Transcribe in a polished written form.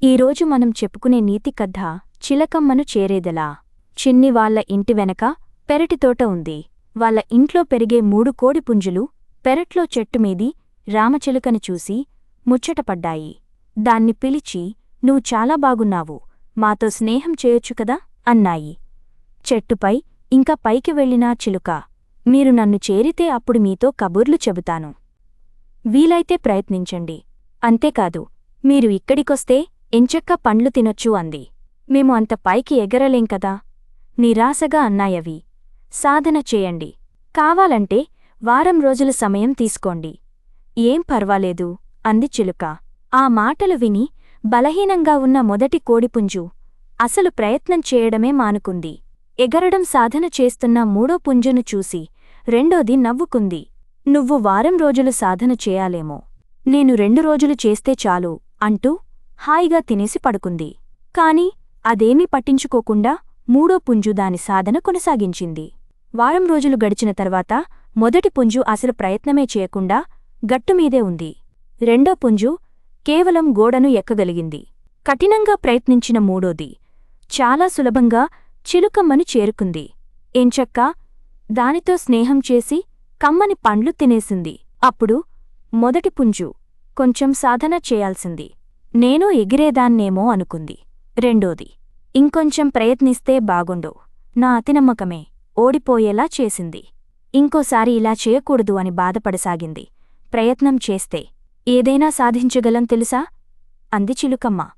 ఈరోజు మనం చెప్పుకునే నీతి కథ చిలకమ్మను చేరేదెలా. చిన్ని వాళ్ళ ఇంటి వెనక పెరటితోట ఉంది. వాళ్ళ ఇంట్లో పెరిగే 3 కోడిపుంజులు పెరట్లో చెట్టుమీది రామచిలుకని చూసి ముచ్చటపడ్డాయి. దాన్ని పిలిచి, "నువ్వు చాలా బాగున్నావు, మాతో స్నేహం చేయొచ్చు కదా" అన్నాయి. చెట్టుపై ఇంకా పైకి వెళ్ళినా చిలుక, "మీరు నన్ను చేరితే అప్పుడు మీతో కబుర్లు చెబుతాను. వీలైతే ప్రయత్నించండి. అంతేకాదు, మీరు ఇక్కడికొస్తే ఎంచక్కా పండ్లు తినొచ్చు" అంది. "మేము అంత పైకి ఎగరలేం కదా" నిరాశగా అన్నాయవి. "సాధన చేయండి. కావాలంటే వారం రోజుల సమయం తీసుకోండి. ఏం పర్వాలేదు" అంది చిలుక. ఆ మాటలు విని బలహీనంగా ఉన్న మొదటి కోడిపుంజు అసలు ప్రయత్నం చేయడమే మానుకుంది. ఎగరడం సాధన చేస్తున్న మూడో పుంజును చూసి రెండోది నవ్వుకుంది. "నువ్వు వారం రోజులు సాధన చేయాలేమో, నేను 2 రోజులు చేస్తే చాలు" అంటూ హాయిగా తినేసి పడుకుంది. కాని అదేమీ పట్టించుకోకుండా మూడో పుంజు దాని సాధన కొనసాగించింది. వారం రోజులు గడిచిన తర్వాత మొదటి పుంజు అసలు ప్రయత్నమే చేయకుండా గట్టుమీదే ఉంది. రెండో పుంజు కేవలం గోడను ఎక్కగలిగింది. కఠినంగా ప్రయత్నించిన మూడోది చాలా సులభంగా చిలుకమ్మను చేరుకుంది. ఎంచక్కా దానితో స్నేహం చేసి కమ్మని పండ్లు తినేసింది. అప్పుడు మొదటి పుంజు కొంచెం సాధన చేయాల్సింది. "నేను ఎగిరేదాన్నేమో" అనుకుంది. రెండోది, "ఇంకొంచెం ప్రయత్నిస్తే బాగుండు, నా అతినమ్మకమే ఓడిపోయేలా చేసింది. ఇంకోసారి ఇలా చేయకూడదు" అని బాధపడసాగింది. "ప్రయత్నం చేస్తే ఏదైనా సాధించగలం తెలుసా" అంది చిలుకమ్మ.